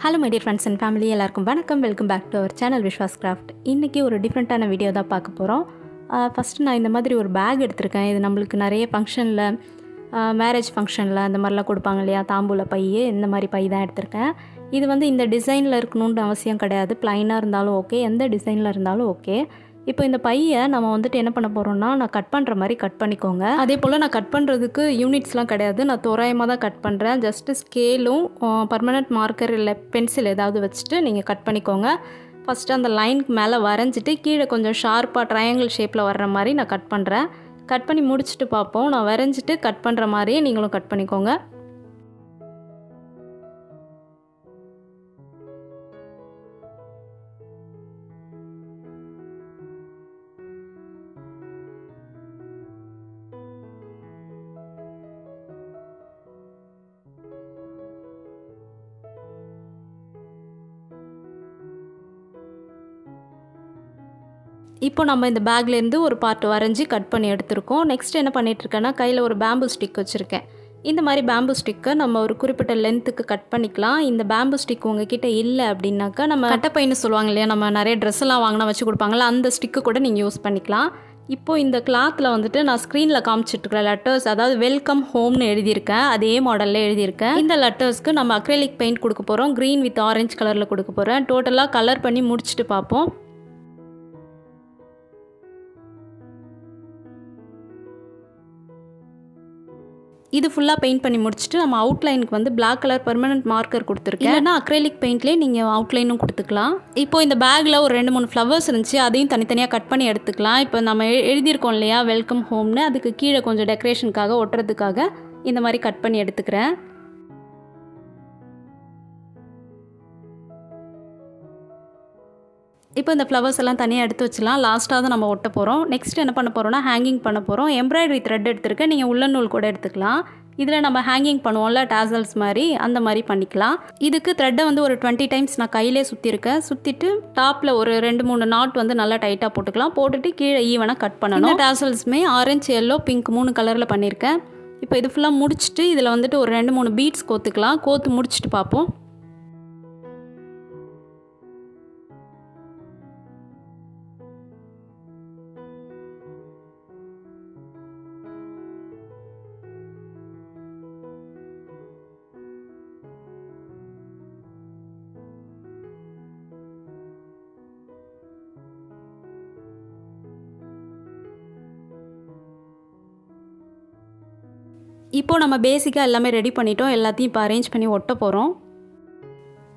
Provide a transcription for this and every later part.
Hello my dear friends and family, எல்லாருக்கும் வணக்கம். Welcome back to our channel Vishwas craft. இன்றைக்கி ஒரு டிஃப்ரெண்ட்டான வீடியோ தான் பார்க்க போகிறோம். ஃபஸ்ட்டு நான் இந்த மாதிரி ஒரு பேக் எடுத்திருக்கேன். இது நம்மளுக்கு நிறைய ஃபங்க்ஷனில், மேரேஜ் ஃபங்க்ஷனில் அந்த மாதிரிலாம் கொடுப்பாங்க இல்லையா, தாம்பூல பை, இந்த மாதிரி பை தான் எடுத்திருக்கேன். இது வந்து இந்த டிசைனில் இருக்கணுன்ற அவசியம் கிடையாது. ப்ளைனாக இருந்தாலும் ஓகே, எந்த டிசைனில் இருந்தாலும் ஓகே. இப்போ இந்த பையை நம்ம வந்துட்டு என்ன பண்ண போகிறோம்னா, நான் கட் பண்ணுற மாதிரி கட் பண்ணிக்கோங்க. அதே போல் நான் கட் பண்ணுறதுக்கு யூனிட்ஸ்லாம் கிடையாது, நான் தோராயமாக தான் கட் பண்ணுறேன். ஜஸ்ட்டு ஸ்கேலும் பர்மனெண்ட் மார்க்கர் இல்லை பென்சில் ஏதாவது வச்சுட்டு நீங்கள் கட் பண்ணிக்கோங்க. ஃபஸ்ட்டு அந்த லைனுக்கு மேலே வரைஞ்சிட்டு கீழே கொஞ்சம் ஷார்ப்பாக ட்ரையாங்கிள் ஷேப்பில் வர்ற மாதிரி நான் கட் பண்ணுறேன். கட் பண்ணி முடிச்சுட்டு பார்ப்போம். நான் வரைஞ்சிட்டு கட் பண்ணுற மாதிரியே நீங்களும் கட் பண்ணிக்கோங்க. இப்போ நம்ம இந்த பேக்லேருந்து ஒரு பார்ட் வரைஞ்சி கட் பண்ணி எடுத்துருக்கோம். நெக்ஸ்ட் என்ன பண்ணிகிட்ருக்கேன்னா, கையில் ஒரு பேம்பு ஸ்டிக் வச்சுருக்கேன். இந்த மாதிரி பேம்பு ஸ்டிக்கை நம்ம ஒரு குறிப்பிட்ட லென்த்துக்கு கட் பண்ணிக்கலாம். இந்த பேம்பு ஸ்டிக் உங்ககிட்ட இல்லை அப்படின்னாக்கா, நம்ம கட்டைப்பைன்னு சொல்லுவாங்க இல்லையா, நம்ம நிறைய ட்ரெஸ் எல்லாம் வாங்கினா வச்சு கொடுப்பாங்கள்ல, அந்த ஸ்டிக்கு கூட நீங்கள் யூஸ் பண்ணிக்கலாம். இப்போது இந்த கிளாத்தில் வந்துட்டு நான் ஸ்க்ரீனில் காமிச்சிட்ருக்கிற லெட்டர்ஸ், அதாவது வெல்கம் ஹோம்னு எழுதியிருக்கேன், அதே மாடலில் எழுதியிருக்கேன். இந்த லெட்டர்ஸ்க்கு நம்ம அக்ரிலிக் பெயிண்ட் கொடுக்க போகிறோம். க்ரீன் வித் ஆரஞ்சு கலரில் கொடுக்க போகிறேன். டோட்டலாக கலர் பண்ணி முடிச்சுட்டு பார்ப்போம். இது ஃபுல்லாக பெயிண்ட் பண்ணி முடிச்சுட்டு நம்ம அவுட்லைனுக்கு வந்து பிளாக் கலர் பெர்மனன்ட் மார்க்கர் கொடுத்துருக்கேன். இல்லைனா அக்ரைலிக் பெயிண்ட்லேயே நீங்கள் அவுட்லைனும் கொடுத்துக்கலாம். இப்போ இந்த பேக்கில் ஒரு 2-3 ஃப்ளவர்ஸ் இருந்துச்சு, அதையும் தனித்தனியாக கட் பண்ணி எடுத்துக்கலாம். இப்போ நம்ம எழுதியிருக்கோம் இல்லையா வெல்கம் ஹோம்னு, அதுக்கு கீழே கொஞ்சம் டெக்கரேஷனுக்காக ஒட்டுறதுக்காக இந்த மாதிரி கட் பண்ணி எடுத்துக்கிறேன். இப்போ இந்த ஃப்ளவர்ஸ் எல்லாம் தனியாக எடுத்து வச்சுலாம். லாஸ்ட்டாக தான் நம்ம ஒட்ட போகிறோம். நெக்ஸ்ட் என்ன பண்ண போகிறோம்னா, ஹேங்கிங் பண்ண போகிறோம். எம்ப்ராய்டரி த்ரெட் எடுத்துருக்கேன், நீங்கள் உள்ள நூல் கூட எடுத்துக்கலாம். இதில் நம்ம ஹேங்கிங் பண்ணுவோம்ல டாசல்ஸ் மாதிரி, அந்த மாதிரி பண்ணிக்கலாம். இதுக்கு த்ரெட்டை வந்து ஒரு 20 டைம்ஸ் நான் கையிலே சுற்றிருக்கேன். சுற்றிட்டு டாப்பில் ஒரு 2-3 நாட் வந்து நல்லா டைட்டாக போட்டுக்கலாம். போட்டுட்டு கீழே ஈவனாக கட் பண்ணணும். இந்த டாசல்ஸுமே ஆரஞ்சு, எல்லோ, பிங்க் 3 கலரில் பண்ணியிருக்கேன். இப்போ இது ஃபுல்லாக முடிச்சுட்டு இதில் வந்துட்டு ஒரு 2-3 பீட்ஸ் கோத்துக்கலாம். கோத்து முடிச்சுட்டு பார்ப்போம். இப்போது நம்ம பேசிக்காக எல்லாமே ரெடி பண்ணிட்டோம். எல்லாத்தையும் இப்போ அரேஞ்ச் பண்ணி ஒட்ட போகிறோம்.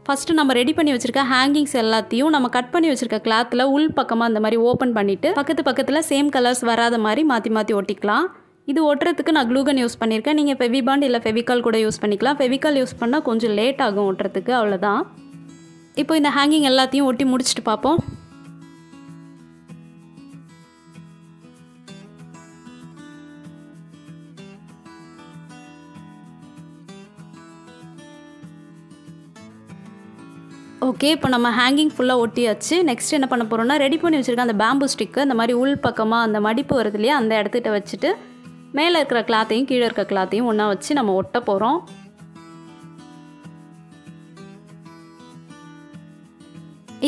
ஃபஸ்ட்டு நம்ம ரெடி பண்ணி வச்சுருக்க ஹேங்கிங்ஸ் எல்லாத்தையும் நம்ம கட் பண்ணி வச்சுருக்க கிளாத்தில் உள் பக்கமாக அந்த மாதிரி ஓப்பன் பண்ணிவிட்டு பக்கத்தில் சேம் கலர்ஸ் வராத மாதிரி மாற்றி மாற்றி ஒட்டிக்கலாம். இது ஒட்டுறதுக்கு நான் க்ளூகன் யூஸ் பண்ணியிருக்கேன். நீங்கள் ஃபெவிபாண்ட் இல்லை ஃபெவிகால் கூட யூஸ் பண்ணிக்கலாம். ஃபெவிகால் யூஸ் பண்ணால் கொஞ்சம் லேட் ஆகும் ஒட்டுறதுக்கு, அவ்வளோதான். இப்போ இந்த ஹேங்கிங் எல்லாத்தையும் ஒட்டி முடிச்சுட்டு பார்ப்போம். ஓகே, இப்போ நம்ம ஹேங்கிங் ஃபுல்லாக ஒட்டியாச்சு. நெக்ஸ்ட் என்ன பண்ண போகிறோம்னா, ரெடி பண்ணி வச்சுருக்க அந்த பேம்பு ஸ்டிக்கு அந்த மாதிரி உள் பக்கமாக அந்த மடிப்பு வருது இல்லையா, அந்த இடத்துக்கிட்ட வச்சுட்டு மேலே இருக்கிற கிளாத்தையும் கீழே இருக்கிற கிளாத்தையும் ஒன்றா வச்சு நம்ம ஒட்ட போகிறோம்.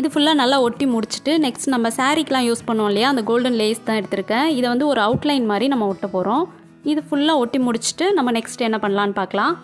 இது ஃபுல்லாக நல்லா ஒட்டி முடிச்சுட்டு நெக்ஸ்ட் நம்ம சாரீக்கெலாம் யூஸ் பண்ணுவோம் இல்லையா, அந்த கோல்டன் லேஸ் தான் எடுத்திருக்கேன். இதை வந்து ஒரு அவுட்லைன் மாதிரி நம்ம ஒட்ட போகிறோம். இது ஃபுல்லாக ஒட்டி முடிச்சுட்டு நம்ம நெக்ஸ்ட் என்ன பண்ணலான்னு பார்க்கலாம்.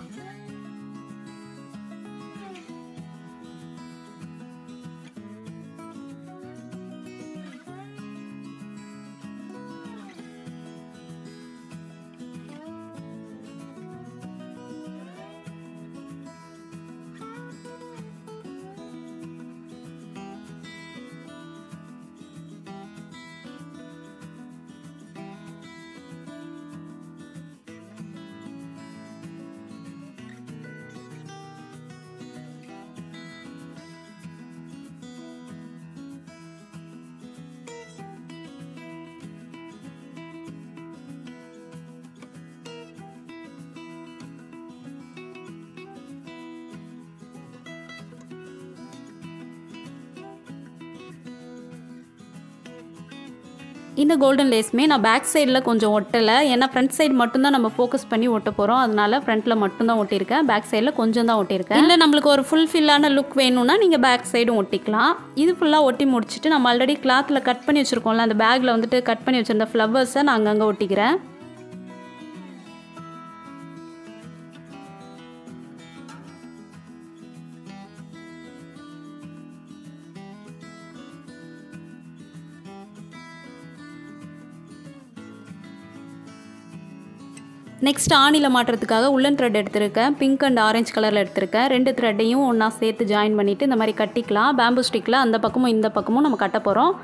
இந்த கோல்டன் லேஸுமே நான் பேக் சைடில் கொஞ்சம் ஒட்டலை, ஏன்னா ஃப்ரண்ட் சைடு மட்டும்தான் நம்ம ஃபோக்கஸ் பண்ணி ஒட்ட போகிறோம். அதனால ஃப்ரண்ட்டில் மட்டும்தான் ஒட்டியிருக்கேன், பேக் சைடில் கொஞ்சம் தான் ஒட்டியிருக்கேன். இல்லை நம்மளுக்கு ஒரு ஃபுல்ஃபில்லான லுக் வேணும்னா நீங்கள் பேக் சைடும் ஒட்டிக்கலாம். இது ஃபுல்லாக ஒட்டி முடிச்சுட்டு நம்ம ஆல்ரெடி கிளாத்தில் கட் பண்ணி வச்சுருக்கோம்ல, அந்த பேக்கில் வந்துட்டு கட் பண்ணி வச்சுருந்த ஃப்ளவர்ஸை நான் அங்கங்கே ஒட்டிக்கிறேன். நெக்ஸ்ட் ஆணியில் மாட்டுறதுக்காக உள்ளன் த்ரெட் எடுத்திருக்கேன், பிங்க் அண்ட் ஆரஞ்சு கலரில் எடுத்திருக்கேன். 2 த்ரெட்டையும் ஒன்றா சேர்த்து ஜாயின் பண்ணிவிட்டு இந்த மாதிரி கட்டிக்கலாம். பேம்பு ஸ்டிக்கில் அந்த பக்கமும் இந்த பக்கமும் நம்ம கட்ட போகிறோம்.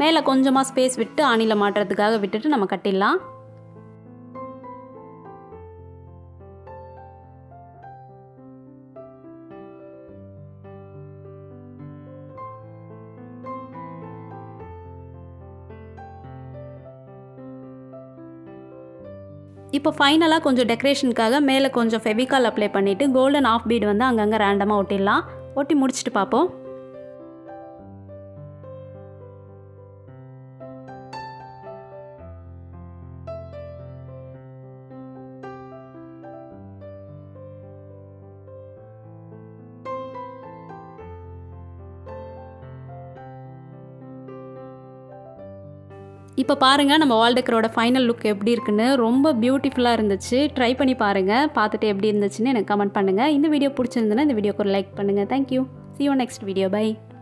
மேலே கொஞ்சமாக ஸ்பேஸ் விட்டு ஆணியில் மாட்டுறதுக்காக விட்டுட்டு நம்ம கட்டிடலாம். இப்போ ஃபைனலாக கொஞ்சம் டெக்கரேஷனுக்காக மேலே கொஞ்சம் ஃபெவிகால் அப்ளை பண்ணிவிட்டு கோல்டன் ஆஃப் பீட் வந்து அங்கங்கே ரேண்டமாக ஒட்டிடலாம். ஒட்டி முடிச்சுட்டு பார்ப்போம். இப்போ பாருங்கள் நம்ம வால் டெக்கரோட ஃபைனல் லுக் எப்படி இருக்குன்னு. ரொம்ப பியூட்டிஃபுல்லாக இருந்துச்சு. ட்ரை பண்ணி பாருங்கள், பார்த்துட்டு எப்படி இருந்துச்சுன்னு எனக்கு கமெண்ட் பண்ணுங்கள். இந்த வீடியோ பிடிச்சிருந்துன்னா இந்த வீடியோக்கு ஒரு லைக் பண்ணுங்கள். Thank you. See you next video. Bye.